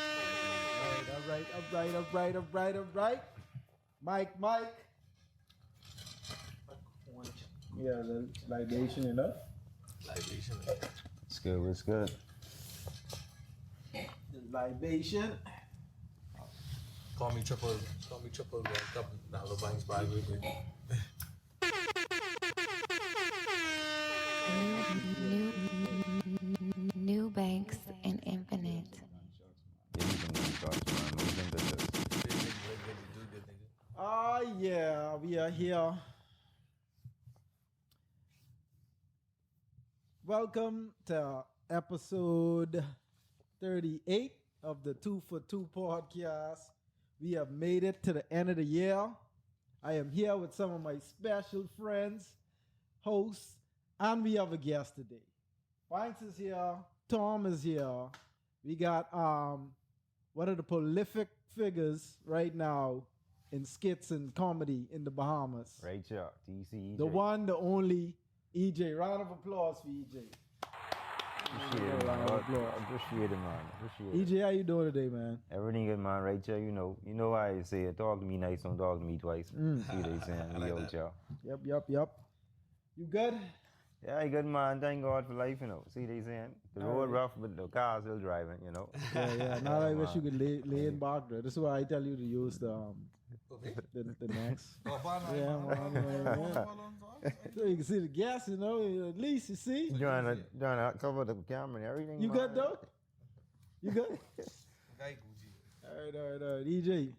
All right. Mike. Yeah, the libation enough. Libation. It's good. It's good. The libation. Call me triple. Couple dollar banks by weekly. New banks and infinite. Oh yeah, we are here. Welcome to episode 38 of the 2 for 2 podcast. We have made it to the end of the year. I am here with some of my special friends, hosts, and we have a guest today. Banks is here. Tom is here. We got one of the prolific figures right now in skits and comedy in the Bahamas. Right, yeah. Dc Ejay. The one, the only EJ. Round of applause for EJ. Appreciate it, man. EJ, how you doing today, man? Everything good, man. Right, yeah. You know how I say it. Talk to me nice, don't talk to me twice. See what they saying? I like that. Y'all. Yep. You good? Yeah, I good, man. Thank God for life, you know. See what they saying? The road rough, but the car still driving, you know. Yeah. Now I wish you could lay in back there. This is why I tell you to use the next. So you can see the gas, you know. At least you see. Trying to cover the camera and everything. You man. good though? You good? All right. EJ.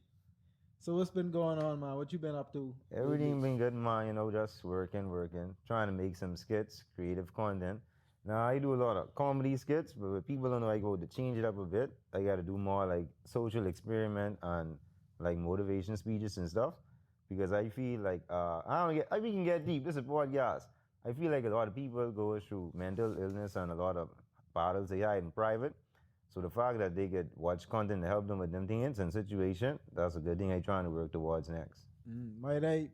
So what's been going on, man? What you been up to? Everything been good, man. You know, just working. Trying to make some skits, creative content. Now, I do a lot of comedy skits, but if people don't know, I go to change it up a bit. I got to do more like social experiment and like motivation speeches and stuff. Because I feel like, we can get deep. This is a podcast. I feel like a lot of people go through mental illness and a lot of battles they hide in private. So the fact that they could watch content to help them with them things and situation, that's a good thing I'm trying to work towards next. Might I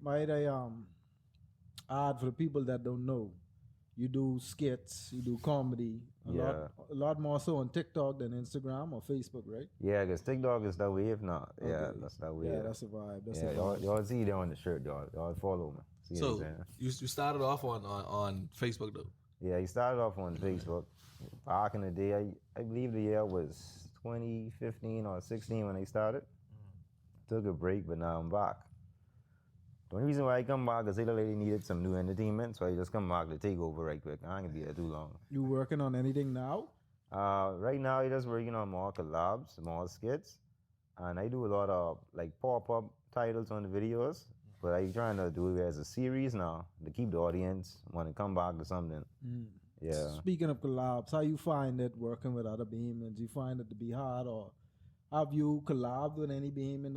add for the people that don't know, you do skits, you do comedy, a lot more so on TikTok than Instagram or Facebook, right? Yeah, because TikTok is that wave now. Okay. Yeah, that's that wave. Yeah, that's a vibe. Y'all see it on the shirt, y'all follow me. See so you started off on Facebook though? Yeah, he started off on Facebook. Back in the day, I believe the year was 2015 or 16 when I started. Took a break, but now I'm back. The only reason why I come back is the lady needed some new entertainment, so I just come back to take over right quick. I ain't gonna be there too long. You working on anything now? Right now, I just working on more collabs, more skits, and I do a lot of like pop-up titles on the videos. But I'm trying to do it as a series now to keep the audience want to come back to something. Yeah. Speaking of collabs, how you find it working with other Bahamians? You find it to be hard, or have you collabed with any Bahamian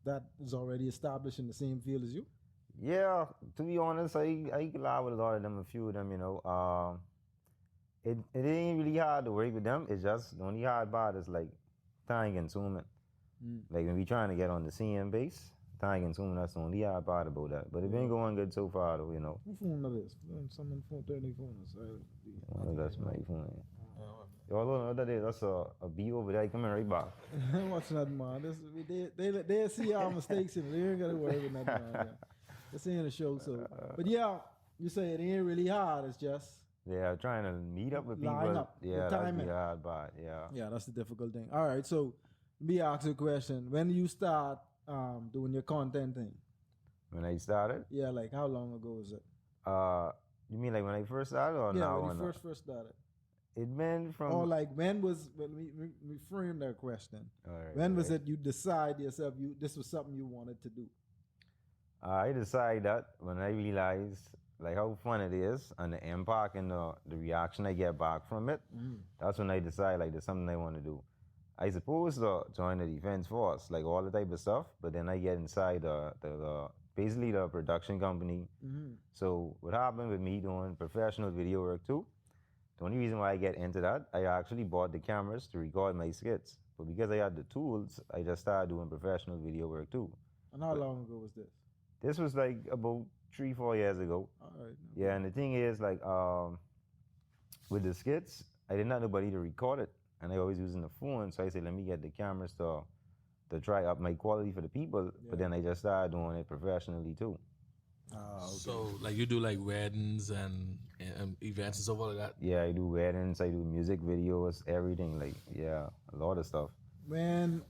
that is already established in the same field as you? Yeah, to be honest, I collab with a lot of them, a few of them, you know. It ain't really hard to work with them. It's just the only hard part is like time consuming. Like when we trying to get on the CM base, time consuming, that's the only hard part about that. But it been going good so far though, you know. Who phone that is? Someone phone, turn their phone. That's my phone. Y'all don't know that that's a B over there coming right back. Watch that, man. They see our mistakes in it. They ain't gotta worry about nothing, man. They're seeing the show, so. But yeah, you say it ain't really hard. It's just. Yeah, trying to meet up with people. Line up. Yeah, that's the hard part. Yeah. Yeah, that's the difficult thing. All right, so let me ask you a question. When do you start doing your content thing? When I started? Yeah, like how long ago was it? You mean like when I first started or now? Yeah, when you first started. It been from... Or like when we frame that question. When was it you decide yourself this was something you wanted to do? I decided that when I realized like how fun it is and the impact and the reaction I get back from it, that's when I decided like there's something I want to do. I supposed to join the defense force, like all the type of stuff, but then I get inside basically the production company. So what happened with me doing professional video work too, the only reason why I get into that, I actually bought the cameras to record my skits. But because I had the tools, I just started doing professional video work too. And how long ago was this? This was like about 3-4 years ago. All right. No. Yeah, and the thing is like with the skits, I didn't have nobody to record it. and they always using the phone. So I said, let me get the cameras to try up my quality for the people. But then I just started doing it professionally too. So like you do like weddings and events and stuff like that. Yeah, I do weddings, I do music videos, everything. Like, yeah, a lot of stuff. When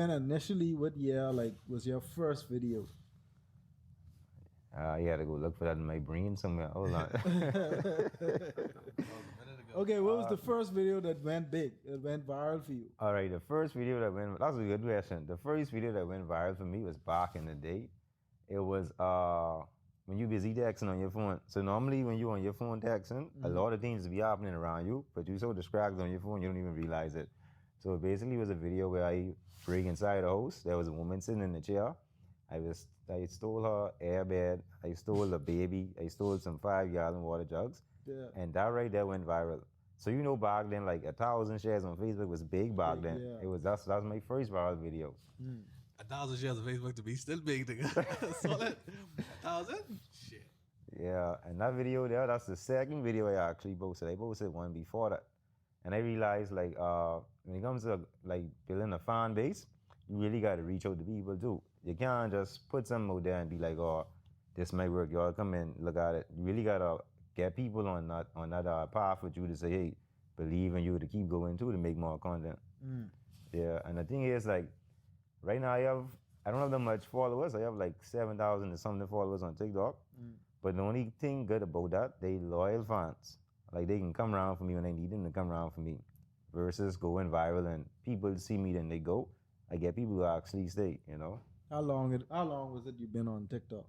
initially, what year like was your first video? I had to go look for that in my brain somewhere. Hold on. Okay, what was the first video that went big, that went viral for you? All right, the first video that went, that's a good question. The first video that went viral for me was back in the day. It was when you busy texting on your phone. So normally when you on your phone texting, a lot of things be happening around you, but you're so distracted on your phone, you don't even realize it. So it basically was a video where I break inside a house. There was a woman sitting in the chair. I stole her airbed. I stole a baby. I stole some 5-gallon water jugs. Yeah. And that right there went viral. So you know back then, like 1,000 shares on Facebook was big back then. Yeah. It was that's my first viral video. 1,000 shares on Facebook to be still big, nigga. Solid. 1,000? Shit. Yeah, and that video there, that's the second video I actually posted. I posted one before that. And I realized like when it comes to like building a fan base, you really gotta reach out to people too. You can't just put something out there and be like, oh, this might work, y'all come in, look at it. You really gotta get people on that path with you to say, hey, believe in you to keep going too, to make more content. Yeah, and the thing is like, right now I don't have that much followers. I have like 7,000 and something followers on TikTok. But the only thing good about that, they loyal fans. Like they can come around for me when I need them to come around for me. Versus going viral and people see me then they go. I get people who actually stay, you know. How long was it you've been on TikTok?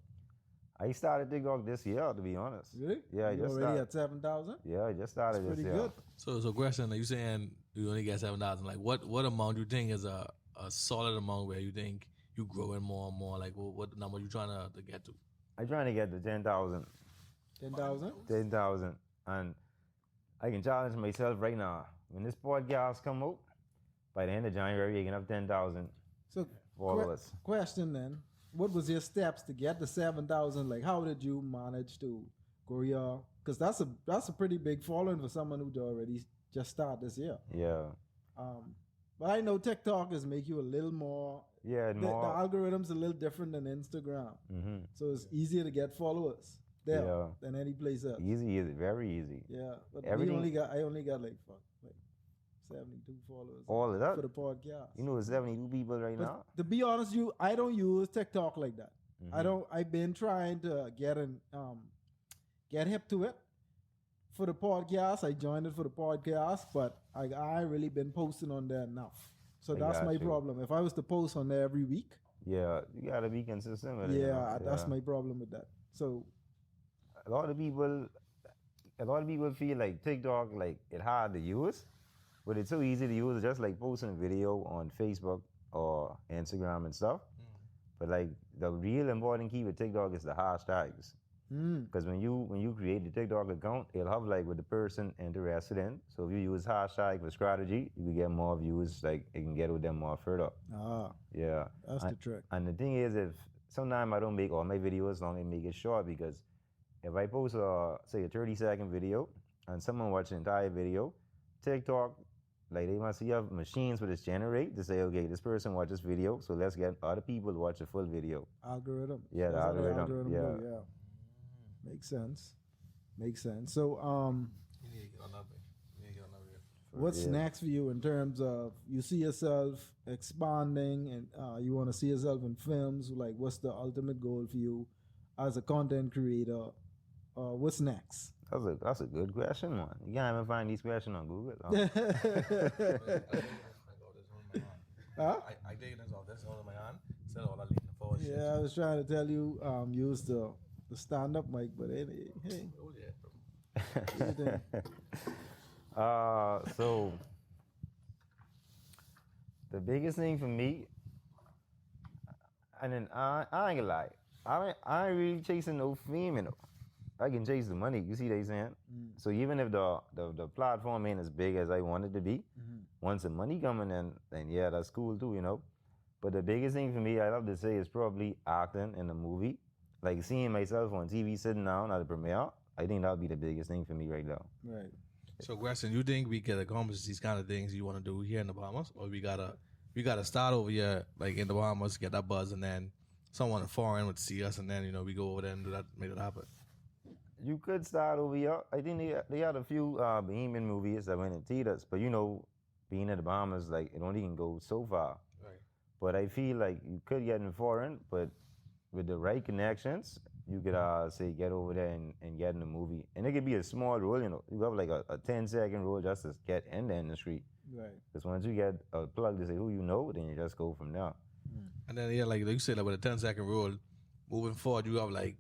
I started TikTok this year, to be honest. Really? Yeah, I just already at 7,000? Yeah, I just started this year. Pretty good. So question, are you saying you only get 7,000? Like what amount you think is a solid amount where you think you growing more and more? Like what number you trying to get to? I'm trying to get to 10,000. 10,000? 10,000. And I can challenge myself right now. When this podcast come out, by the end of January, you can have 10,000 followers. Question then, what was your steps to get to 7,000? Like, how did you manage to grow your? Because that's a pretty big following for someone who already just started this year. Yeah. But I know TikTok is make you a little more. Yeah, the algorithm's a little different than Instagram, so it's easier to get followers there than any place else. Easy, very easy. Yeah, but I only got like 72 followers. All of that for the podcast. You know, 72 people right now. To be honest, I don't use TikTok like that. I've been trying to get hip to it for the podcast. I joined it for the podcast, but I really been posting on there enough. So that's my problem. If I was to post on there every week, you gotta be consistent with it. Yeah, that's my problem with that. So a lot of people feel like TikTok like it hard to use, but it's so easy to use. It's just like posting a video on Facebook or Instagram and stuff. But like the real important key with TikTok is the hashtags. Because when you create the TikTok account, it'll have like what the person interested in. So if you use hashtag for strategy, you can get more views. Like it can get with them more further. Yeah, that's the trick. And the thing is, if sometimes I don't make all my videos long, I make it short, because if I post say a 30-second video and someone watch the entire video, TikTok, like they must have machines for this generate to say, okay, this person watched this video, so let's get other people to watch the full video. Algorithm. Yeah, the algorithm. Yeah. Makes sense. So You need to get on that, man. What's next for you in terms of you see yourself expanding and you want to see yourself in films? Like, what's the ultimate goal for you as a content creator? What's next? That's a good question, man. You can't even find these questions on Google. I did this all this on my hand. Said all that leaning forward. Yeah, I was trying to tell you use the stand-up mic, but hey. So the biggest thing for me, and then I ain't gonna lie, I ain't really chasing no fame, you know. I can chase the money. You see what they saying? So even if the platform ain't as big as I want it to be, once the money coming in, then yeah, that's cool too, you know. But the biggest thing for me, I love to say, is probably acting in a movie. Like seeing myself on TV sitting down at a premiere, I think that'll be the biggest thing for me right now. Right. So, Grayson, you think we can accomplish these kind of things you want to do here in the Bahamas, or we gotta start over here, like in the Bahamas, get that buzz, and then someone foreign would see us, and then we go over there and do that, make it happen. You could start over here. I think they had a few Bahamian movies that went in theaters, but being in the Bahamas, like it only can go so far. Right. But I feel like you could get in foreign, but with the right connections, you could say get over there and get in the movie. And it could be a small role, you have like a 10-second role just to get in the industry. Right. Because once you get a plug to say who you know, then you just go from there. And then like you said, like with a 10-second rule, moving forward, you have like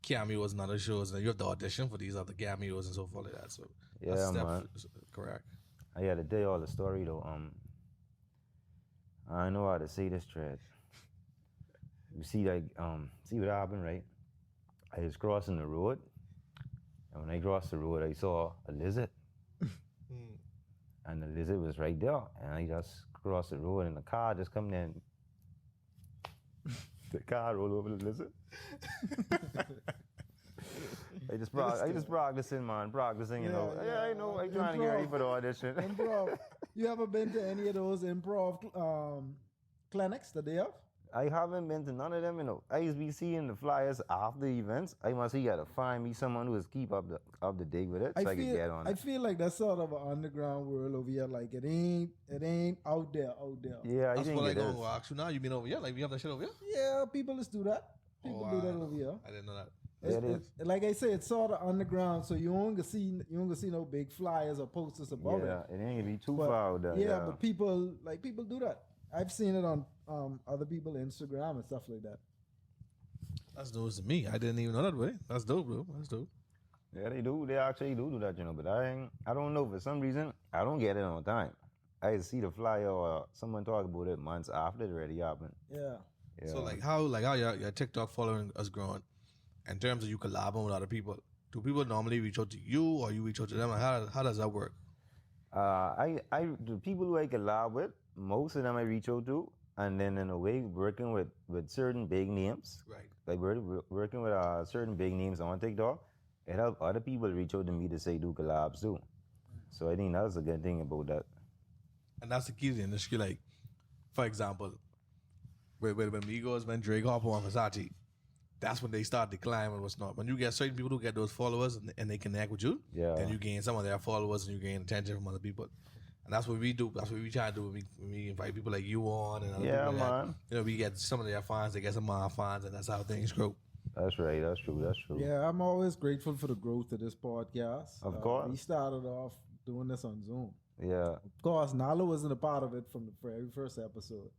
cameos and other shows, and you have to audition for these other cameos and so forth like that. So Yeah, that's man. correct. I had to tell you all the story though. I know how to say this thread. You see, like, see what happened, right? I was crossing the road, and when I crossed the road, I saw a lizard, and the lizard was right there, and I just crossed the road, and the car just come in. The car rolled over the lizard. I just practicing, man, practicing, Yeah, I know. I'm trying to get ready for the audition. Improv. You ever been to any of those improv clinics that they have? I haven't been to none of them, I used to be seeing the flyers after events. I must say, you gotta find me someone who is keep up the dig with it, so I can get on I it. feel like that's sort of an underground world over here. Like it ain't out there. Yeah, I That's think what I it go is. to ask you now. You mean over here? Like we have that shit over here? Yeah, people just do that. People do that wow. over here. I didn't know that. Yeah, it is. Like I say, it's sort of underground, so you won't see no big flyers or posters above Yeah, it. it ain't gonna be too But, far out there. yeah, but people do that. I've seen it on other people's Instagram and stuff like that. That's news to me. I didn't even know that way. That's dope, bro. That's dope. Yeah, they do. They actually do that, But I don't know. For some reason, I don't get it on time. I see the flyer or someone talk about it months after it already happened. Yeah. Yeah. So like how your TikTok following is growing, in terms of you collabing with other people. Do people normally reach out to you, or you reach out to them? Like, how does that work? The people who I collab with, most of them I reach out to, and then in a way working with certain big names, Right. like working with certain big names on TikTok, it help other people reach out to me to say do collabs too. So I think that's a good thing about that. And that's the key to the industry. Like, for example, when Migos, when Drake hop on Versace, that's when they start declining and what's not. When you get certain people who get those followers and they connect with you, Yeah. then you gain some of their followers and you gain attention from other people. And that's what we do. That's what we try to do when we invite people like you on and other Yeah, people like man. that. We get some of their fans, they get some of our fans, and that's how things grow. That's right. That's true. That's true. Yeah, I'm always grateful for the growth of this podcast. Of course. We started off doing this on Zoom. Yeah. Of course, Nala wasn't a part of it from the very first episode.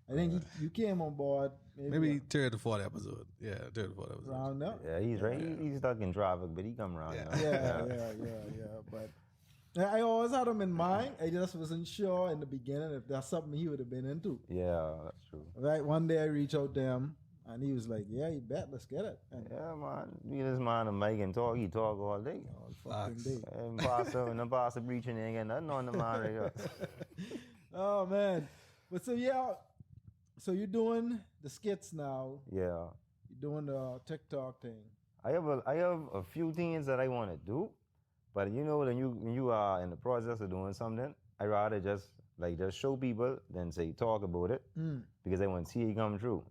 I think you came on board Maybe third to fourth episode. Yeah, third to fourth episode. around now. Yeah, he's right. He's stuck in traffic, but he come around. Yeah. Yeah. But I always had him in mind. I just wasn't sure in the beginning if that's something he would have been into. Yeah, that's true. Right. One day I reached out to him and he was like, "Yeah, you bet. Let's get it." And Yeah, man. Me and this man and Mike and talk. He talk all day. all fucking Facts. day. And pastor preaching ain't got nothing on the man right here. Oh man. But so yeah. So you're doing the skits now. Yeah. You're doing the TikTok thing. I have a few things that I want to do, but when you are in the process of doing something, I rather just show people than say talk about it because I want to see it come true.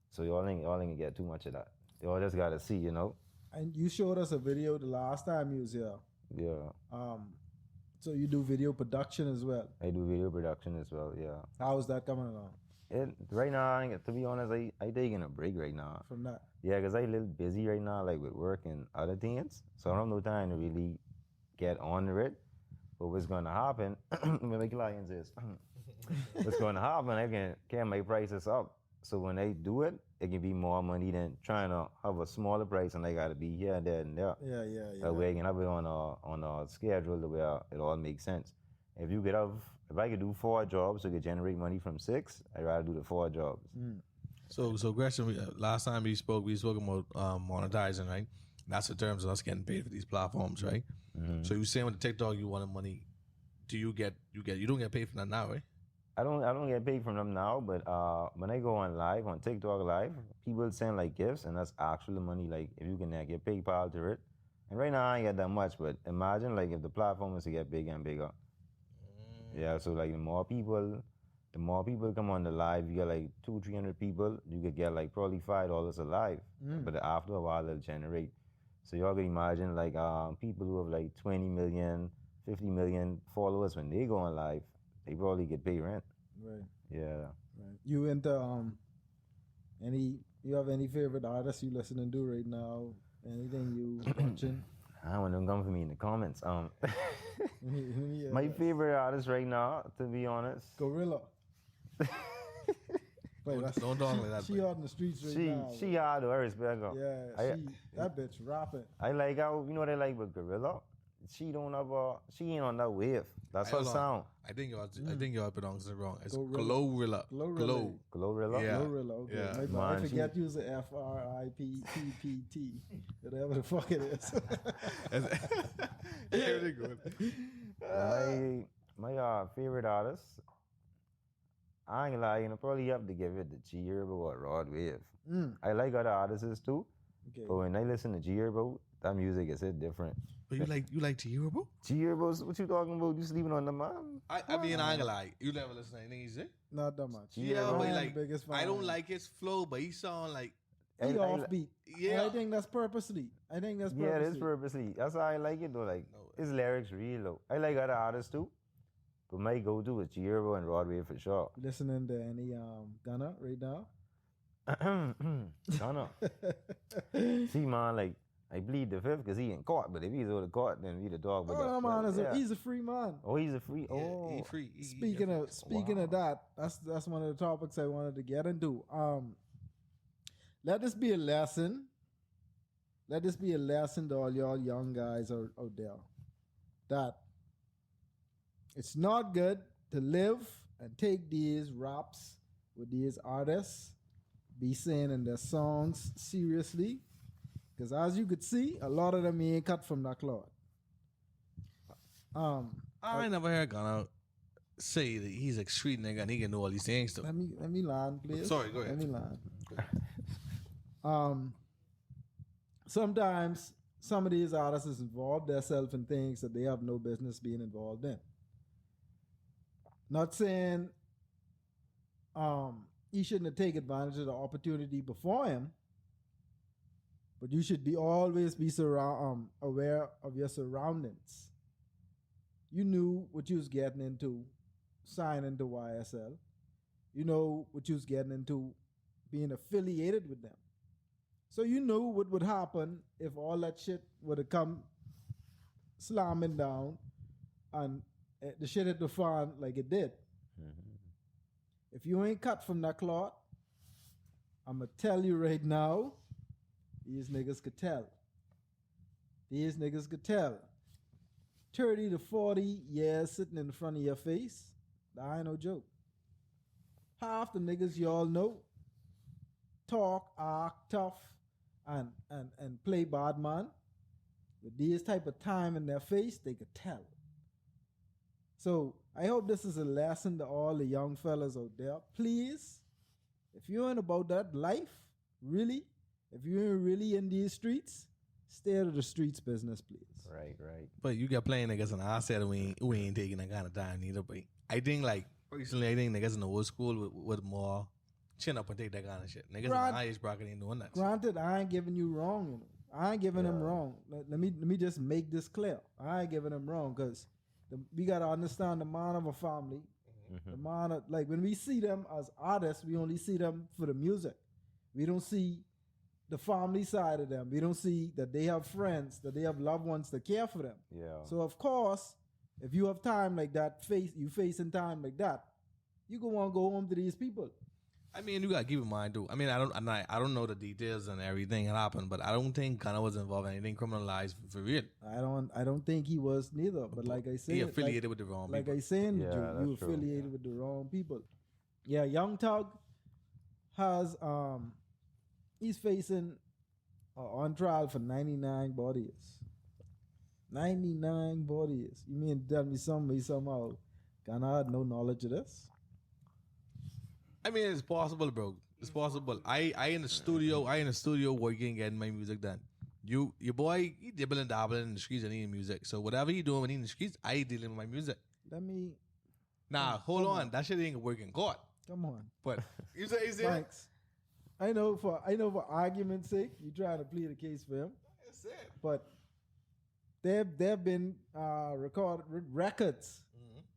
So y'all ain't get too much of that. Y'all just gotta see, And you showed us a video the last time you was here. Yeah. So you do video production as well. I do video production as well. Yeah. How is that coming along Right now, to be honest, I taking a break right now. from that? Yeah, because I a little busy right now, like with work and other things. So I don't have no time to really get on it. But what's going to happen, when my clients is, what's going to happen, I can make prices up. So when they do it, it can be more money than trying to have a smaller price and I got to be here, there, and there. Yeah. That way I can have it on a schedule where it all makes sense. If I could do 4 jobs to generate money from 6, I'd rather do the 4 jobs. So Gretchen, last time we spoke about monetizing, right? That's in terms of us getting paid for these platforms, right? Mm-hmm. So you saying with the TikTok you wanted money? Do you don't get paid for that now, right? I don't get paid from them now, but when I go on TikTok live, people send like gifts, and that's actual money. Like if you can get PayPal to it, And right now I ain't got that much, but imagine like if the platform was to get bigger and bigger. Yeah, so like the more people come on the live, you get like 200-300 people, you could get like probably $5 a live. But after a while it'll generate. So y'all can imagine like people who have like 20 million, 50 million followers when they go on live, they probably get paid rent. Right. Yeah. Right. You into you have any favorite artists you listening to right now? Anything you watching? I want them come for me in the comments. Yeah. My favorite artist right now, to be honest. Gorilla. Wait, Don't talk like that. She out in the streets right now. She hard to respect her. Yeah, that bitch rapping. I like how, you know what I like with Gorilla? She ain't on that wave. That's her sound. I think you're pronouncing it wrong. It's Glorilla. Glorilla. Glorilla? Yeah. Glorilla, okay. Yeah. Maybe Man, I forget to use the FRIPPT, whatever the fuck it is. Very good. My favorite artist, I ain't gonna lie, probably have to give it to G Herbo or Rod Wave. I like other artists too, but when I listen to G Herbo, that music is hit different. But you like G Herbo? G Herbo, what you talking about? You sleeping on the man? I mean, I ain't gonna lie. You never listen to anything he say? Not that much. Yeah, but like, biggest fan. I don't like his flow, but he sound like He offbeat. Yeah. I think that's purposely. Yeah, it is purposely. That's how I like it though. Like his lyrics real low. I like other artists too, but my go-to is G Herbo and Rod Wave for sure. Listening to any Gunna right now? Gunna. See man, like I bleed the fifth because he in court, but if he's out of court, then we the dog. Oh man, he's a free man. Oh, he's a free. Yeah, oh, he free. Speaking of that, that's one of the topics I wanted to get into. Let this be a lesson. Let this be a lesson to all y'all young guys out there that it's not good to live and take these raps with these artists, be saying in their songs seriously. Because as you could see, a lot of them ain't cut from that cloth. I never heard Gunna say that he's a street nigga and he can do all these things too. Let me land, please. Sorry, go ahead. Let me land. Sometimes some of these artists involve themselves in things that they have no business being involved in. Not saying he shouldn't have taken advantage of the opportunity before him, but you should always be aware of your surroundings. You knew what you was getting into signing to YSL. You know what you was getting into being affiliated with them. So you knew what would happen if all that shit would have come slamming down and the shit hit the fan like it did. If you ain't cut from that cloth, I'm going to tell you right now, these niggas could tell. These niggas could tell. 30 to 40 years sitting in front of your face, that ain't no joke. Half the niggas y'all know talk, act tough, and play bad man. With this type of time in their face, they could tell. So I hope this is a lesson to all the young fellas out there. Please, if you ain't about that life, really, if you ain't really in these streets, stay out of the streets business, please. Right. But you got playing niggas and I said we ain't taking that kind of time either. But I think personally, I think niggas in the old school with more chin up and take that kind of shit. Niggas in the age bracket ain't doing that. Granted, I ain't giving you wrong. I ain't giving them wrong. Let me just make this clear. I ain't giving them wrong because we got to understand the man of a family. The man of, like when we see them as artists, we only see them for the music. We don't see the family side of them. We don't see that they have friends, that they have loved ones that care for them. Yeah. So of course, if you have time like that, you facing time like that, you go want to go home to these people. I mean, you gotta keep in mind too. I mean, I don't know the details and everything that happened, but I don't think Gunna was involved in anything criminalized for real. I don't think he was neither. But like I said, he affiliated with the wrong people. Like I saying, Yeah, you that's true. affiliated with the wrong people. Yeah, Young Thug has he's facing on trial for 99 bodies. 99 bodies. You mean tell me somebody somehow Gunna had no knowledge of this? I mean, it's possible, bro. It's possible. I in the studio working, getting my music done. your boy, he dibbling dabbling in the streets and eating music. So whatever he doing when he in the streets, I dealing with my music. Let me Nah, hold on. That shit ain't working. God. come on. But you say he's there. Thanks. I know for argument's sake, you trying to plead a case for him. That's it. But there have been records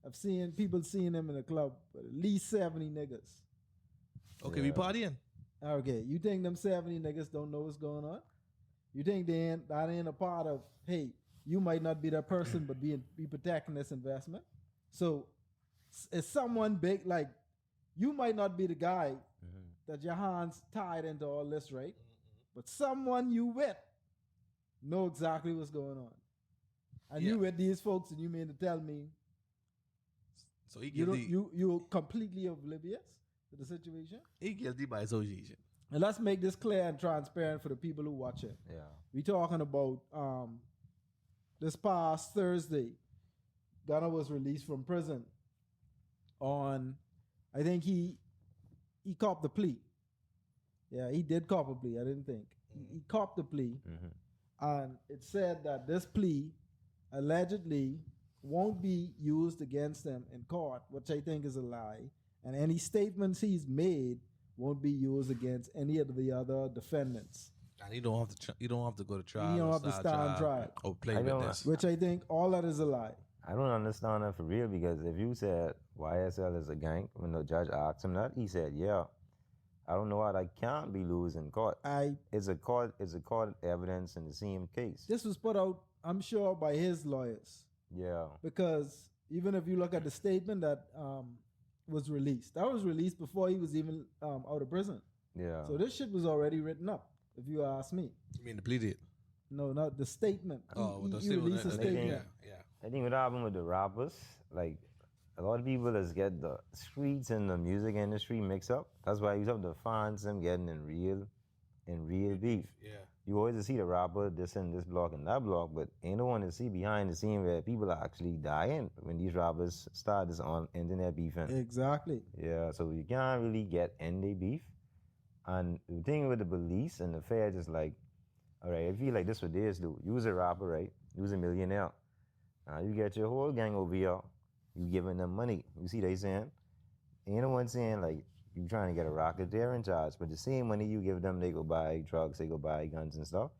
of people seeing him in a club with at least 70 niggas. Okay, we partying. Okay, you think them 70 niggas don't know what's going on? You think that ain't a part of, hey, you might not be that person, but be protecting this investment? So it's someone big, like, you might not be the guy that your hands tied into all this, right? But someone you with know exactly what's going on. And you with these folks, and you mean to tell me so he you're guilty. completely oblivious to the situation? He guilty by association. And let's make this clear and transparent for the people who watch it. Yeah. We talking about this past Thursday, Gunna was released from prison on, I think he copped the plea. Yeah, he did cop a plea, I didn't think. He copped the plea. And it said that this plea allegedly won't be used against him in court, which I think is a lie. And any statements he's made won't be used against any of the other defendants. And you don't have to go to trial. You don't have to stand trial. Or play witness. Which I think all that is a lie. I don't understand that for real, because if you said YSL is a gang, when the judge asked him that, he said, yeah. I don't know why I can't be losing court. It's a court evidence in the same case. This was put out, I'm sure, by his lawyers. Yeah. Because even if you look at the statement that was released, that was released before he was even out of prison. Yeah. So this shit was already written up, if you ask me. You mean the plea deal? No, not the statement. He released a I statement. think what happened with the rappers, like, a lot of people just get the streets and the music industry mixed up. That's why you have to find them getting in real beef. Yeah. You always see the rapper this and this block and that block, but ain't no one to see behind the scene where people are actually dying when these rappers start this on internet beefing. Exactly. Yeah, so you can't really get in their beef. And the thing with the police and the feds is like, all right, I feel like this what they do. You was a rapper, right? You was a millionaire. You get your whole gang over here. You giving them money. You see they saying? Ain't no one saying like you trying to get a rocket there in charge, but the same money you give them, they go buy drugs, they go buy guns and stuff.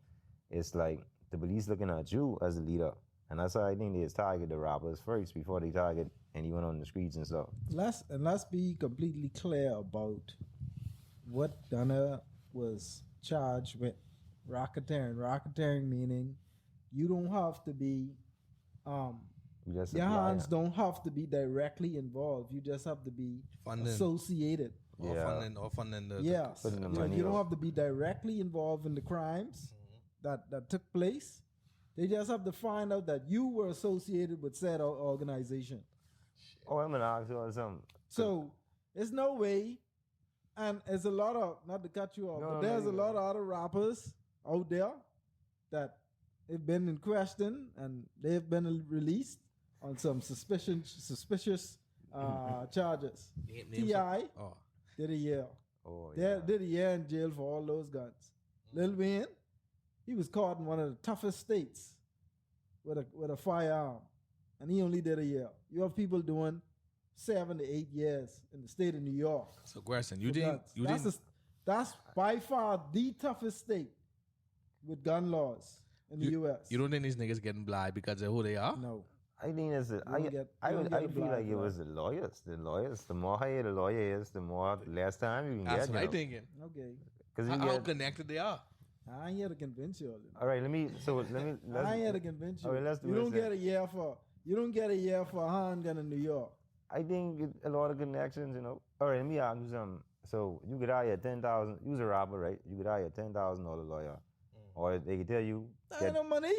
It's like the police looking at you as the leader. And that's why I think they target the rappers first before they target anyone on the streets and stuff. Let's be completely clear about what Gunna was charged with. Racketeering. Racketeering meaning you don't have to be your hands don't have to be directly involved. You just have to be associated. Or funding the you don't have to be directly involved in the crimes that took place. They just have to find out that you were associated with said organization. Oh, I'm gonna ask you something. So there's no way, and there's a lot of, not to cut you off, but there's a lot of other rappers out there that have been in question and they've been released on some suspicious charges. T.I. did a year. Did a year in jail for all those guns. Lil Wayne, he was caught in one of the toughest states with a firearm, and he only did a year. You have people doing 7 to 8 years in the state of New York. So, Gerson, that's by far the toughest state with gun laws in the U.S. You don't think these niggas getting blind because of who they are? No. I think it's I feel like it was the lawyers. The lawyers, the more higher the lawyer is, the more less time you can get. That's what I'm thinking. Okay. Because how connected they are. I ain't here to convince you. All right, let me. I ain't here to convince you. All right, let's do you don't get a year for a handgun in New York. I think a lot of connections, you know. All right, let me ask you something. So you could hire $10,000. You was a rapper, right? You could hire $10,000 lawyer, or they could tell you. I ain't no money.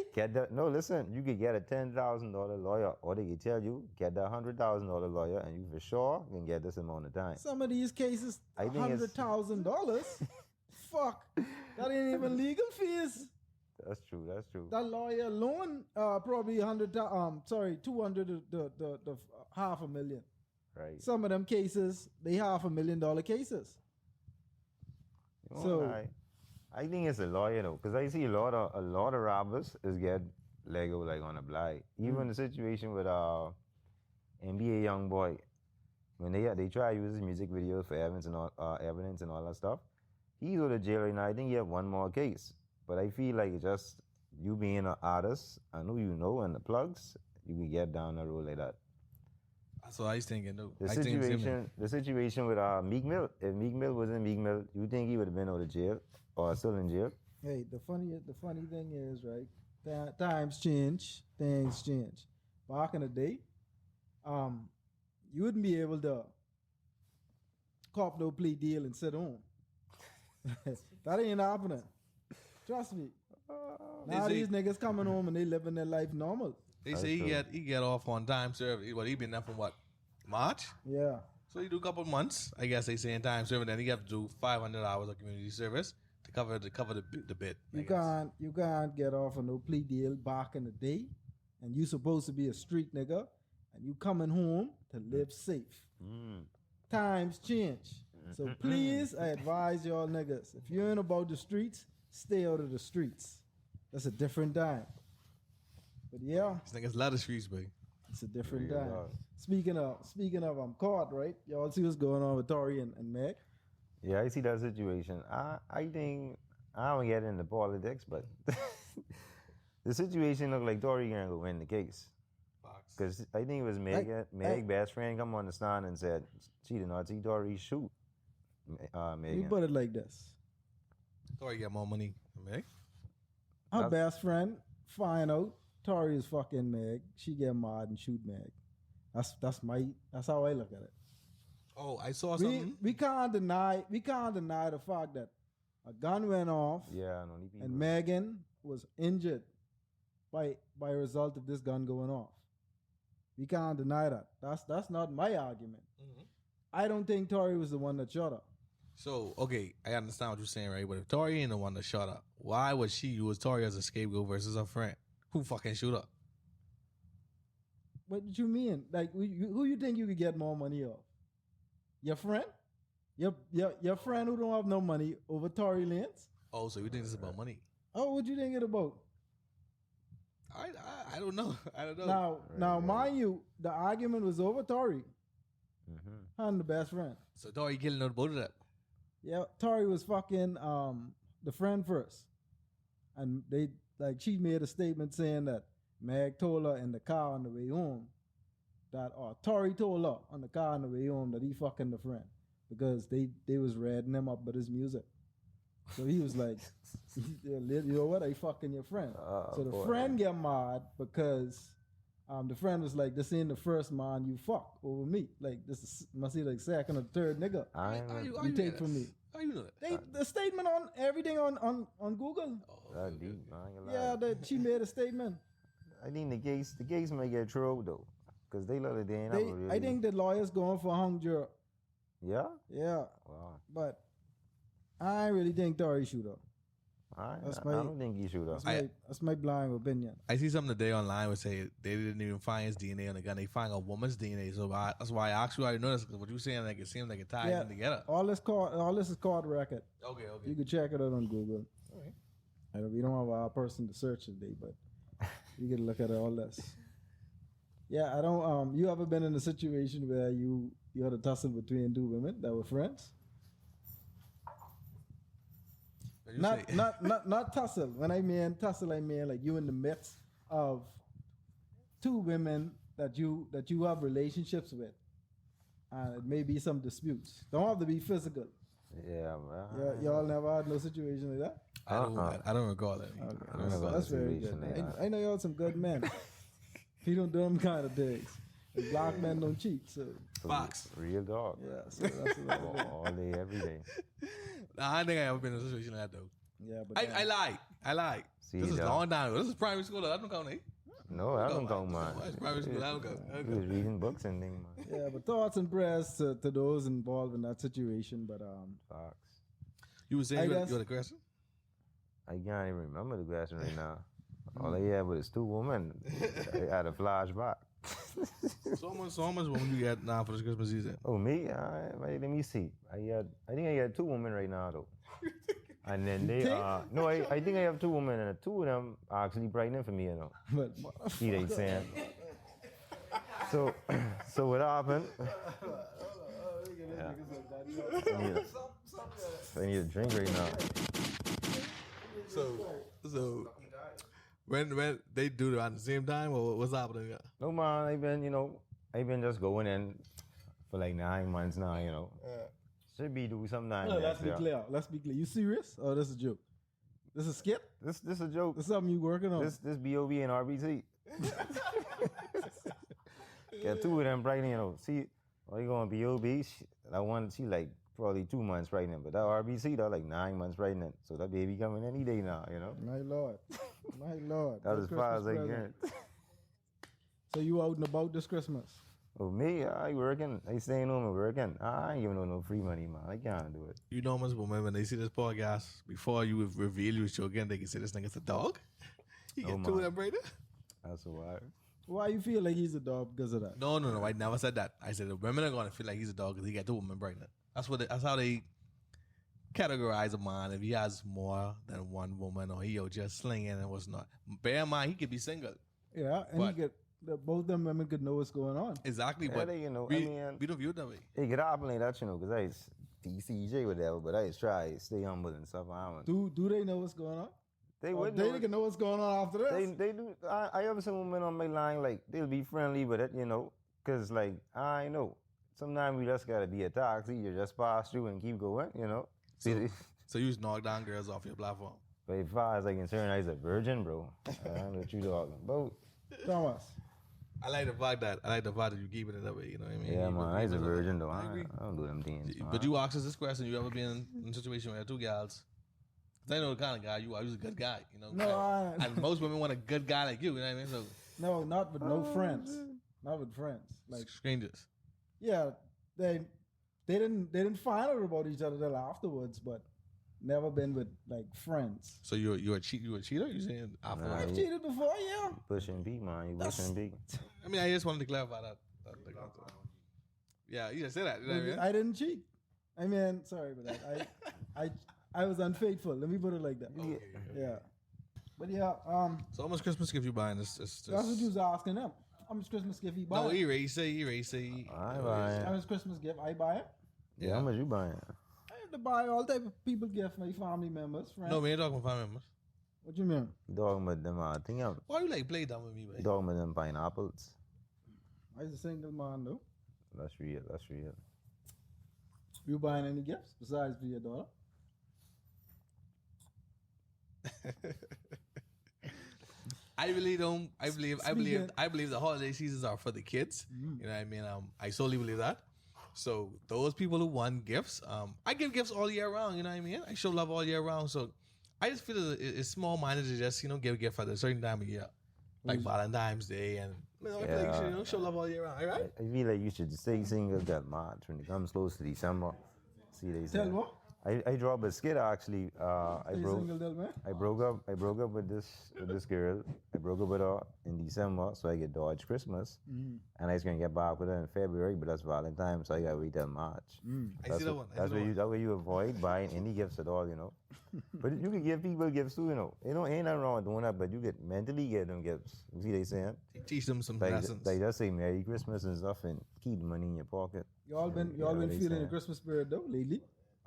No, listen. You could get a $10,000 lawyer, or they could tell you get the $100,000 lawyer, and you for sure can get this amount of time. Some of these cases, $100,000. Fuck, that ain't even legal fees. That's true. That lawyer alone, probably 200 the $500,000. Right. Some of them cases, they $500,000 cases. So, I think it's a lawyer though, because I see a lot of robbers is get Lego like on a blind. Even the situation with NBA young boy, when they try to use his music videos for evidence and all that stuff, he's out of jail right now. I think he have one more case, but I feel like it's just you being an artist and who you know and the plugs, you can get down the road like that. That's what I was thinking, though. The situation with Meek Mill, if Meek Mill was in Meek Mill, you think he would have been out of jail or still in jail? Hey, the funny thing is, right? Times change, things change. Back in the day, you wouldn't be able to cop no plea deal and sit home. That ain't happening. Trust me. Now these niggas coming home and they living their life normal. They say he get off on time service. What, he been there from what? March? Yeah. So he do a couple months. I guess they say in time service. Then he have to do 500 hours of community service to cover the bit. You can't get off on no plea deal back in the day, and you supposed to be a street nigga, and you coming home to live safe. Times change. So please, I advise y'all niggas, if you ain't about the streets, stay out of the streets. That's a different time. But yeah, This nigga's lot of streets, boy. it's a different time. Speaking of I'm caught, right? Y'all see what's going on with Tory and Meg? Yeah, I see that situation. I think I don't get into politics, but the situation look like Tory gonna go win the case. Because I think it was Meg's best friend come on the stand and said she did not see Tory shoot Megan. You put it like this. Tory get more money than Meg. Her best friend find out Tory is fucking Meg. She get mad and shoot Meg. That's how I look at it. Oh, I saw something. We can't deny the fact that a gun went off and Megan was injured by a result of this gun going off. We can't deny that. That's not my argument. I don't think Tory was the one that shot her. So, okay, I understand what you're saying, right? But if Tory ain't the one that shot her, why would she use Tory as a scapegoat versus her friend? Who fucking shoot her? What do you mean? Like, who you think you could get more money off? Your friend? Your friend who don't have no money over Tory Lanez? Oh, so you think this is about money? Oh, what you think it about? I don't know. I don't know. Now, mind you, the argument was over Tory. And the best friend. So Tory killing out both of them. Yeah, Tory was fucking the friend first. And she made a statement saying that Meg told her in the car on the way home or Tory told her on the car on the way home that he fucking the friend because they was redding him up with his music. So he was like, you know what, I fucking your friend. So the friend get mad because the friend was like, this ain't the first man you fuck over me. Like, this must be like second or third nigga. You take from me. How you know that? The statement on everything on Google. That deep, yeah, that she made a statement. I think the case might get thrown though, because they look like they ain't really. I think the lawyer's going for hung jury. Yeah? Yeah. Wow. But I really think Tory shoot her. I don't think he shoot her. That's my blind opinion. I see something today online would say they didn't even find his DNA on the gun. They find a woman's DNA. So that's why I asked you. I didn't notice because what you saying, like it seems like it ties them together. All this is court record. Okay. You can check it out on Google. All right. We don't have our person to search today, but you can look at all this. Yeah, I don't. You ever been in a situation where you had a tussle between two women that were friends? Not tussle. When I mean tussle, I mean like you in the midst of two women that you have relationships with, and it may be some disputes. Don't have to be physical. Yeah, man. Y'all never had no situation like that? I don't recall that. Okay. That's very good. I know y'all some good men. He don't do them kind of things. And black men don't cheat, so. Fox. Real dog. Yeah, so that's all day, every day. Nah, I don't think I ever been in a situation like that though. Yeah, but I lied. See, this is long time ago. This is primary school. I don't count it. No, I don't count mine. That's primary school. I don't count. He was reading books and things, man. Yeah, but thoughts and prayers to those involved in that situation. But Fox. You were saying you had a question? I can't even remember the question right now. All I had was two women. I had a flashback. So much women you got now for this Christmas season? Oh, me? Let me see. I think I got two women right now, though. And then they, no, I think I have 2 women, and 2 of them are actually pregnant for me, you know. But See, they saying. So, so what happened? I need a drink right now. So when they do it at the same time, or what's happening? No, man, I've been just going in for like 9 months now, you know. Should be do sometime. no, let's be clear. Let's be clear. You serious? Or this is a joke? This is a skit? This a joke. This is something you working on? This BOB and RBT. Got 2 of them pregnant, you know. See, you going BOB? That one, she like probably 2 months pregnant, but that RBC, that like 9 months pregnant. So that baby coming any day now, you know. My Lord. My Lord. That's as far as I Christmas get. So you out and about this Christmas? Oh, me, I working. I staying home and working. I ain't giving no free money, man. I can't do it. You know, most women, when they see this podcast, before you reveal you was joking, they can say this nigga's a dog. He Oh, get 2 of man. them pregnant. That's why. Why you feel like he's a dog because of that? No, I never said that. I said the women are gonna feel like he's a dog because he got 2 women pregnant. That's how they categorize a man if he has more than 1 woman or he just slinging and what's not. Bear in mind, he could be single. Yeah, and But- he get both them women could know what's going on. Exactly, Yeah, but they, you know, we, I mean, we don't view it that way. it get happen like that, you know, because I is DC Ejay whatever, but I just try to stay humble and stuff. Do they know what's going on? They Or would they know. can know what's going on after this. They do. I have some women on my line, like, they'll be friendly with it, you know, because, like, I know. Sometimes we just got to be a taxi. You just pass through and keep going, you know. So you just knock down girls off your platform. But as far as I'm concerned, I'm a virgin, bro. I don't know what you talking about. Thomas. I like the fact that you keep it that way. You know what I mean? Yeah, man, I'm a virgin, though. I agree. I don't do them things, man. But you asked us this question: you ever been in a situation where 2 gals? 'Cause I know the kind of guy you are. You're a good guy, you know. No, and most women want a good guy like you. You know what I mean? So No, not with no friends. Not with friends. Like, strangers. yeah, they didn't find out about each other till afterwards, but never been with like friends. So you a cheater? You saying after? Nah, I've you- cheated before, yeah. Pushing B, man. You pushing B. I mean, I just wanted to clarify that. Yeah, you just said that. You know what I mean? I didn't cheat. I mean, sorry about that. I was unfaithful. Let me put it like that. Okay. Yeah. But yeah, So how much Christmas gift you buying? This. that's what you was asking them. How much Christmas gift he buy? No, erase. I buy How it. much Christmas gift I buy it? Yeah, how much you buying? I have to buy all type of people gift, my family members, friends. No, we ain't talking about family members. What you mean? You talking about them, thing up. Why you like play dumb with me, You man? talking about them pineapples. I was a single man though. That's real. You buying any gifts besides for your daughter? I really don't. I believe the holiday seasons are for the kids. Mm. You know what I mean? I solely believe that. So those people who want gifts, I give gifts all year round. You know what I mean? I show love all year round. So I just feel it's small minded to just give a gift at a certain time of year, like Valentine's Day, and I feel like you should show love all year round. All right? I feel like you should stay single that March when it comes close to December. See, they say. Tell what? I dropped a skit actually. I Stay broke. single till when? I broke up with this girl. I broke up with her in December, so I get dodged Christmas, and I was gonna get back with her in February, but that's Valentine's, so I gotta wait till March. I see that one. That way you avoid buying any gifts at all, you know. But you can give people gifts too, you know. Ain't nothing wrong with doing that, but you get mentally get them gifts. You see they saying? Teach them some Like lessons. they just say Merry Christmas and stuff, and keep the money in your pocket. Y'all been Yeah, they feeling the saying. Christmas spirit though lately.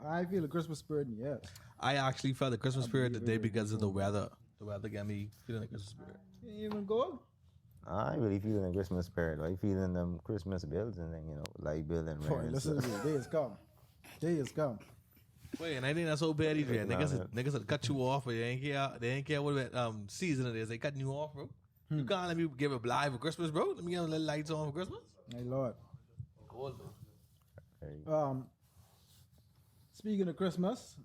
I feel the Christmas spirit, yes. I actually felt the Christmas spirit today because of the weather. The weather got me feeling the Christmas spirit. You even go? I ain't really feeling the Christmas spirit. I feeling them Christmas bills and then, you know, like bill and Boy, rent. and listen to stuff. me. Day has come. Day has come. Wait, and I think that's so bad either. Nah, Niggas will cut you off, but they ain't care what season it is. They cutting you off, bro. You can't let me give a live for Christmas, bro. Let me get a little lights on for Christmas. My Lord. Cool, man. Hey, Speaking of Christmas,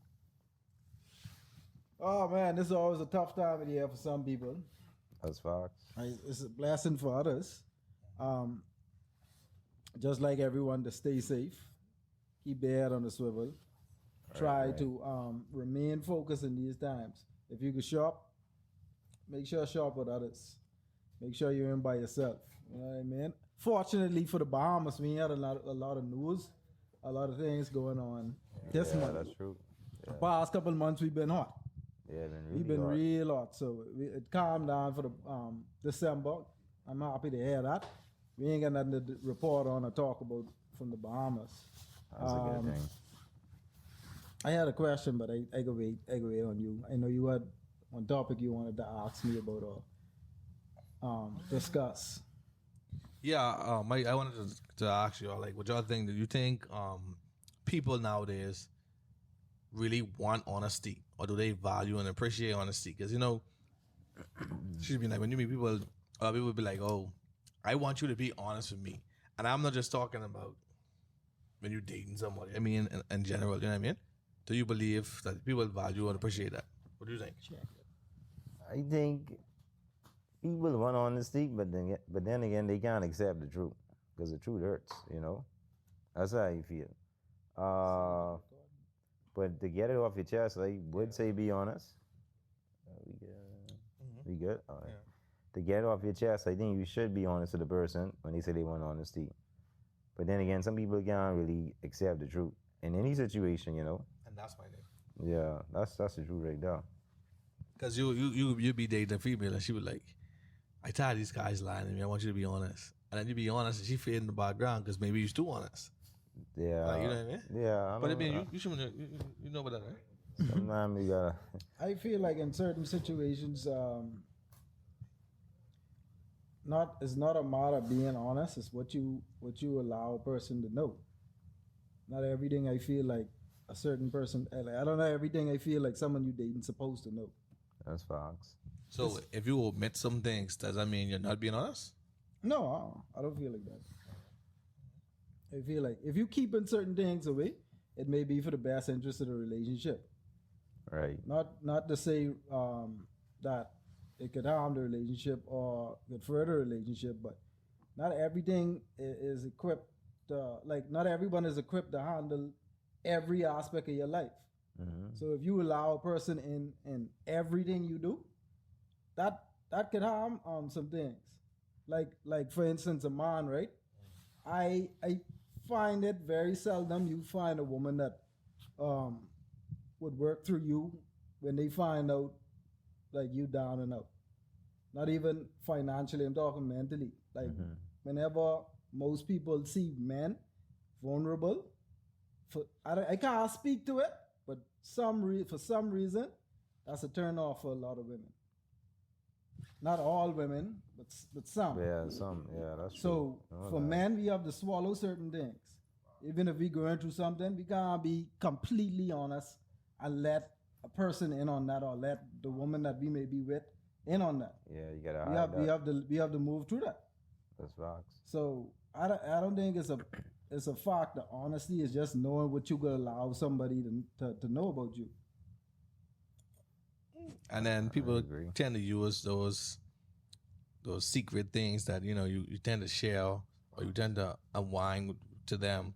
oh man, this is always a tough time of the year for some people. that's facts. It's a blessing for others. Just like everyone, to stay safe, keep their head on the swivel, try to remain focused in these times. If you can shop, make sure shop with others. Make sure you're in by yourself. You know what I mean? Fortunately for the Bahamas, we had a lot of news, a lot of things going on this month. That's true. The past couple months we've been hot. Yeah, We've been real hot. So it calmed down for the December. I'm happy to hear that. We ain't got nothing to report on or talk about from the Bahamas. That's a good thing. I had a question, but I go wait on you. I know you had one topic you wanted to ask me about or discuss. Yeah, I wanted to ask you all, like, what y'all think? Do you think people nowadays really want honesty, or do they value and appreciate honesty? Because, you know, excuse me, like when you meet people, people will be like, oh, I want you to be honest with me. And I'm not just talking about when you're dating somebody. I mean, in general, you know what I mean? Do you believe that people value and appreciate that? What do you think? I think people want honesty, but then again, they can't accept the truth because the truth hurts. You know, that's how you feel. But to get it off your chest, I would say be honest. We good? All right. Yeah. To get it off your chest, I think you should be honest to the person when they say they want honesty. But then again, some people can't really accept the truth in any situation, you know. And that's my name. Yeah, that's the truth right there. Because you be dating a female and she would like, I tired of these guys lying to me. I want you to be honest. And then you be honest and she fade in the background because maybe you're too honest. Yeah. Like, you know what I mean? Yeah. But I mean, you should you know about that, right? Sometimes you gotta. I feel like in certain situations, it's not a matter of being honest. It's what you allow a person to know. Not everything I feel like a certain person. Like, I don't know everything I feel like someone you dating supposed to know. That's facts. So if you omit some things, does that mean you're not being honest? No, I don't feel like that. I feel like if you keeping certain things away, it may be for the best interest of the relationship. Right. Not to say that it could harm the relationship or could further the relationship, but not everything is equipped. Not everyone is equipped to handle every aspect of your life. Mm-hmm. So if you allow a person in everything you do, that could harm some things. Like for instance, a man, right? I find it very seldom you find a woman that would work through you when they find out like you down and out. Not even financially, I'm talking mentally. Like whenever most people see men vulnerable, I can't speak to it, but for some reason, that's a turn off for a lot of women. Not all women, but some. Yeah, some. Yeah, that's true. So for men, we have to swallow certain things. Even if we're going through something, we can't be completely honest and let a person in on that, or let the woman that we may be with in on that. Yeah, you gotta. We have to move through that. That's facts. So I don't think it's a fact. The honesty is just knowing what you gonna allow somebody to know about you. And then people tend to use those secret things that you tend to share, or you tend to unwind to them.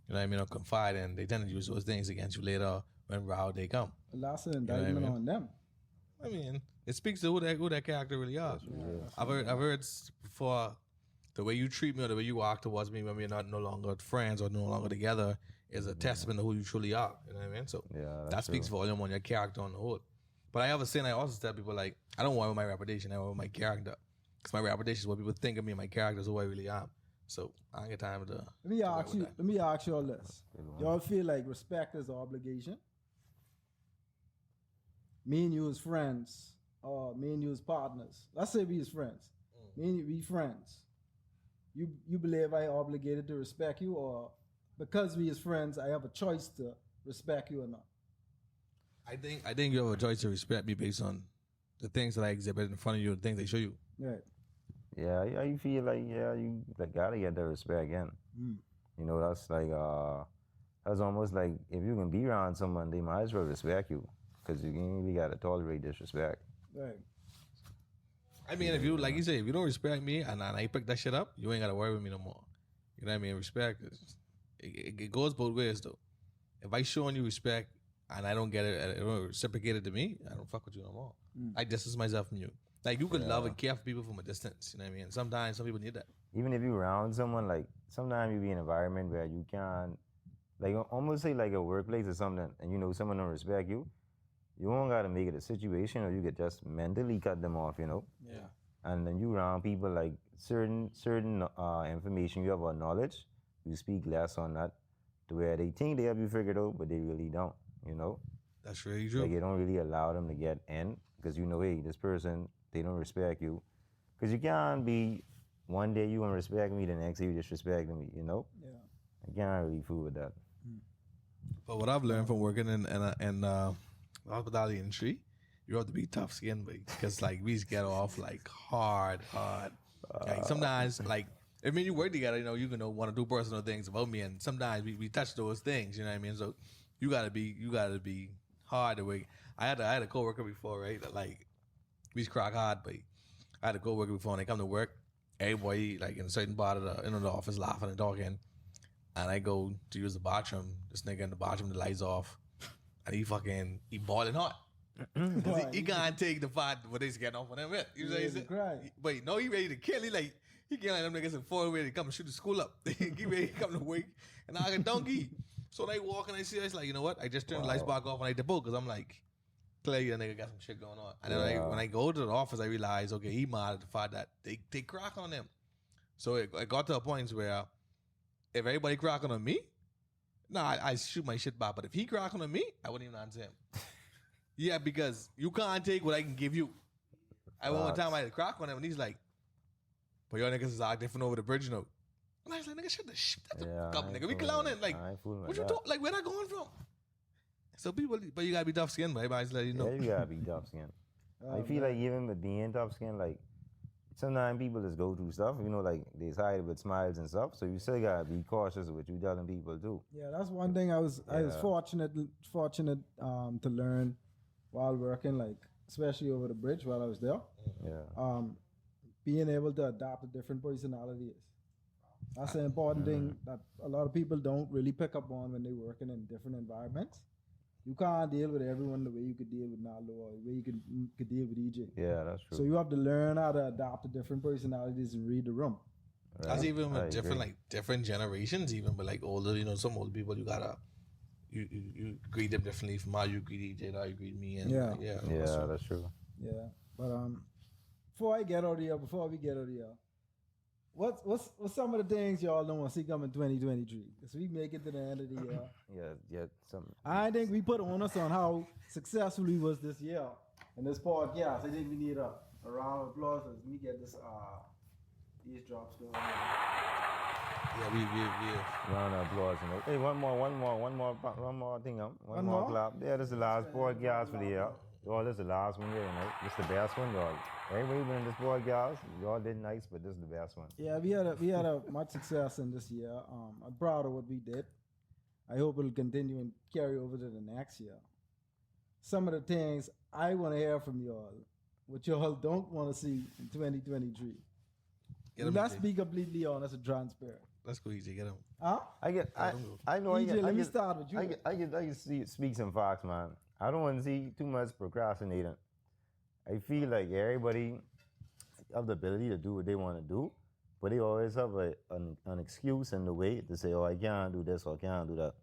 You know what I mean? Or confide in. They tend to use those things against you later when round they come. That's an indictment on them. I mean, it speaks to who that character really are. Yeah. I've heard before, the way you treat me or the way you act towards me when we're no longer friends or no longer together is a testament to who you truly are. You know what I mean? So that speaks volume on your character on the whole. But I have a saying, I also tell people, like, I don't want my reputation, I want my character. Because my reputation is what people think of me and my character is who I really am. So I ain't got time to. Let me ask you all this. Y'all feel like respect is an obligation? Me and you as friends, or me and you as partners. Let's say we as friends. Me and you, we friends. You believe I obligated to respect you, or because we as friends, I have a choice to respect you or not? I think you have a choice to respect me based on the things that I exhibit in front of you, the things they show you. Right. Yeah, you feel like you gotta get that respect again. You know, that's like that's almost like if you can be around someone, they might as well respect you, because you ain't really gotta tolerate disrespect. Right. I mean, if you, like you say, if you don't respect me and I pick that shit up, you ain't gotta worry with me no more. You know what I mean? Respect it goes both ways though. If I showing you respect and I don't get it, I don't reciprocate it to me, I don't fuck with you no more. I distance myself from you. Like, you can love and care for people from a distance. You know what I mean? Sometimes some people need that. Even if you're around someone, like, sometimes you be in an environment where you can't like almost say like a workplace or something, and you know someone don't respect you, you don't gotta make it a situation, or you could just mentally cut them off, you know. Yeah. And then you around people like certain information you have about knowledge, you speak less on that, to where they think they have you figured out, but they really don't, you know. That's really true. Like you don't really allow them to get in because you know, hey, this person, they don't respect you, because you can't be one day you gonna respect me, the next day you disrespecting me, you know. Yeah. I can't really fool with that. But what I've learned from working in the hospitality industry, you have to be tough skinned, because like we just get off like hard. Like sometimes, like I mean, you work together, you know, you can know one or two personal things about me, and sometimes we touch those things, you know what I mean? So you gotta be hard to work. I had a coworker before, right? That, like we just crack hard, but I had a coworker before, and they come to work, everybody like in a certain part of the office laughing and talking. And I go to use the bathroom. This nigga in the bathroom, the lights off, and he boiling hot. Cause he can't take the fight what they's getting off on him with. You know what I'm saying? But no, he ready to kill. He can't let them niggas in 4 ready to come and shoot the school up. He ready to come to work, and I got donkey. So they walk and I see, it's like, you know what? I just turned the lights back off and I depot, because I'm like, clearly that nigga got some shit going on. And then when I go to the office, I realize, okay, he mad at the fact that they crack on him. So it got to a point where if everybody cracking on me, I shoot my shit back. But if he cracking on me, I wouldn't even answer him. Yeah, because you can't take what I can give you. One time I had a crack on him, and he's like, but your niggas is acting different over the bridge, you know. And I was like, nigga, shut the shit up, nigga. We clowning. Like, what you talk? Like, where that going from? So people, but you gotta be tough skinned, but everybody's letting you know. Yeah, you gotta be tough skinned. I feel like even with being tough skinned, like, sometimes people just go through stuff, you know, like they hide with smiles and stuff. So you still gotta be cautious of what you telling people too. Yeah, that's one thing I was fortunate to learn while working, like especially over the bridge while I was there. Yeah. Being able to adapt to different personalities. That's an important thing that a lot of people don't really pick up on when they're working in different environments. You can't deal with everyone the way you could deal with Nalo, or the way you could deal with EJ. Yeah, that's true. So you have to learn how to adapt to different personalities and read the room. Right. That's even with different generations, even with like older, you know, some older people you gotta you greet them differently from how you greet EJ, how you greet me, and that's true. Yeah, but before we get out of here, what's some of the things y'all don't want to see come in 2023? Because we make it to the end of the year. Yeah, some. I think we put onus on how successful we was this year in this podcast. I think we need a round of applause as we get this these drops going. Yeah, we Round of applause. You know. Hey, one more thing. One more clap. Yeah, this is the last podcast for the year. Y'all, this is the last one here, you know. This is the best one, y'all. Everybody been in this podcast. Y'all did nice, but this is the best one. Yeah, we had a much success in this year. I'm proud of what we did. I hope it'll continue and carry over to the next year. Some of the things I want to hear from y'all, what y'all don't want to see in 2023. Let's be completely honest and transparent. Let's go easy. Get him. Huh? I know. EJ, let me start with you. I can speak some facts, man. I don't want to see too much procrastinating. I feel like everybody have the ability to do what they want to do, but they always have an excuse in the way to say, oh, I can't do this or I can't do that.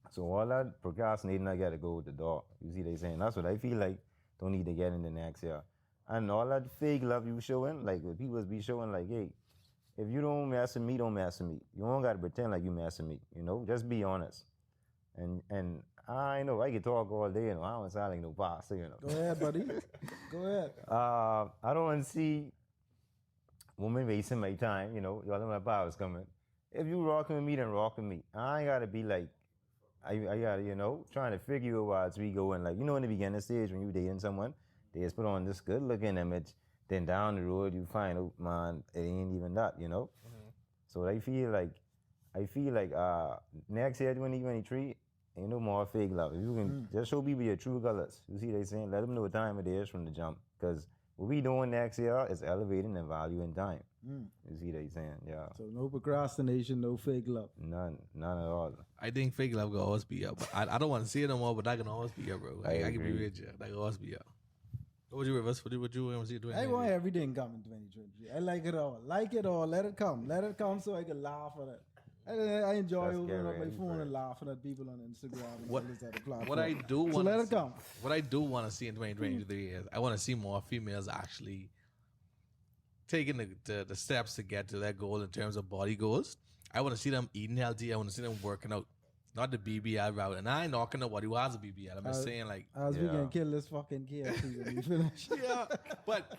So all that procrastinating, I got to go with the door. You see what they saying? That's what I feel like don't need to get in the next year. And all that fake love you showing, like what people be showing, like, hey, if you don't mess with me, don't mess with me. You don't got to pretend like you mess with me, you know? Just be honest. And I know I can talk all day, you know. I don't sound like no pastor, you know. Go ahead, buddy. Go ahead. I don't want to see women wasting my time, you know. Y'all know my power's coming. If you rocking with me, then rock with me. I ain't gotta be like, I gotta, you know, trying to figure out as we go in. Like, you know, in the beginning stage when you dating someone, they just put on this good looking image. Then down the road you find out, man, it ain't even that, you know. Mm-hmm. So I feel like next year 2023. Ain't no more fake love. If you can just show people your true colors. You see they saying? Let them know what time it is from the jump. Because what we doing next year is elevating and valuing time. You see they saying? Yeah. So no procrastination, no fake love. None at all. I think fake love will always be up. I don't want to see it no more, but that can always be up, bro. I can be with you. That can always be up. What would you reverse? What would you want to see doing? I want everything come in 2023. I like it all. Let it come. Let it come so I can laugh at it. I enjoy That's opening up scary, my ain't phone it? and laughing at people on Instagram and What- all this other platform. What I do want So let it come. What I do want to see in 2023 is I want to see more females actually taking the steps to get to their goal in terms of body goals. I want to see them eating healthy. I want to see them working out, not the BBL route. And I ain't knocking nobody who has a BBL. I'm just saying, like, As we Yeah. can kill this fucking KFC when we finish. yeah, but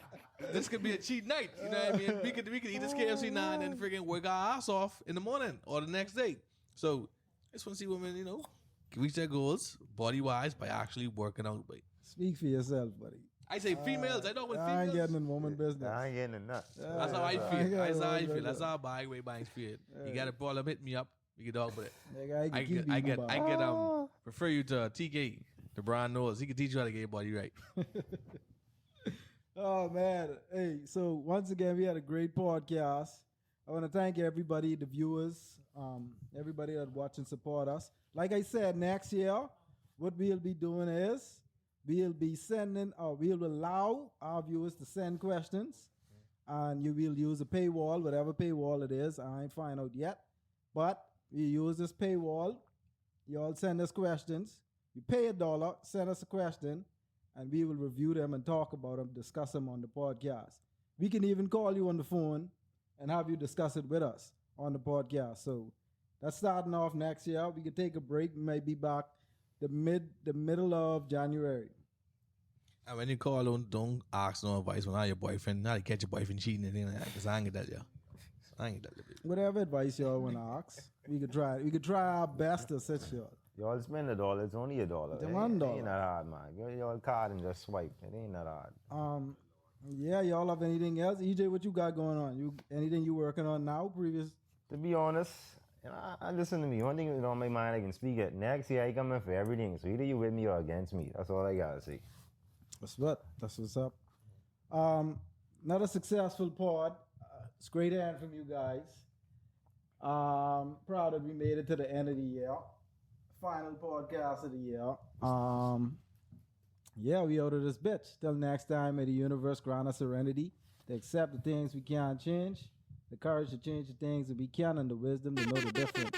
this could be a cheat night. You know what I mean? We could eat this KFC now and then freaking work our ass off in the morning or the next day. So I just want to see women, reach their goals body wise by actually working out. But Speak for yourself, buddy. I say females. I don't want I ain't females. getting in woman business. I ain't getting a nut. That's how I Yeah, feel. That's how I yeah, feel. That's yeah. how by banks feel. You got a problem? Hit me up. We can talk about it. Nigga, I keep get eating I bar. get refer you to TK, the Brian Knowles. He can teach you how to get your body right. Oh man. Hey, so once again we had a great podcast. I want to thank everybody, the viewers, everybody that watch and support us. Like I said, next year, what we'll be doing is we'll be we'll allow our viewers to send questions, and you will use a paywall, whatever paywall it is. I ain't find out yet, but we use this paywall. You all send us questions. You pay $1, send us a question, and we will review them and talk about them, discuss them on the podcast. We can even call you on the phone and have you discuss it with us on the podcast. So that's starting off next year. We can take a break. We might be back the middle of January. And when you call, don't ask no advice on how your boyfriend, how to catch your boyfriend cheating and anything like that. Because I ain't get that, yeah. I ain't get that. Whatever advice y'all want to ask, we could try. We could try our best to assist y'all. Y'all spend $1. It's only $1. It's It $1. ain't that hard, man. Go to your card and just swipe. It ain't that hard. Yeah, y'all have anything else? EJ, what you got going on? Anything you working on now? To be honest, I listen to me. One thing that on my mind I can speak at. Next year I come in for everything. So either you with me or against me. That's all I gotta say. That's what's up. Another successful pod. It's great hearing from you guys. Proud that we made it to the end of the year. Final podcast of the year. Yeah, we out of this bitch. Till next time, may the universe grant us serenity to accept the things we can't change, the courage to change the things that we can, and the wisdom to know the difference.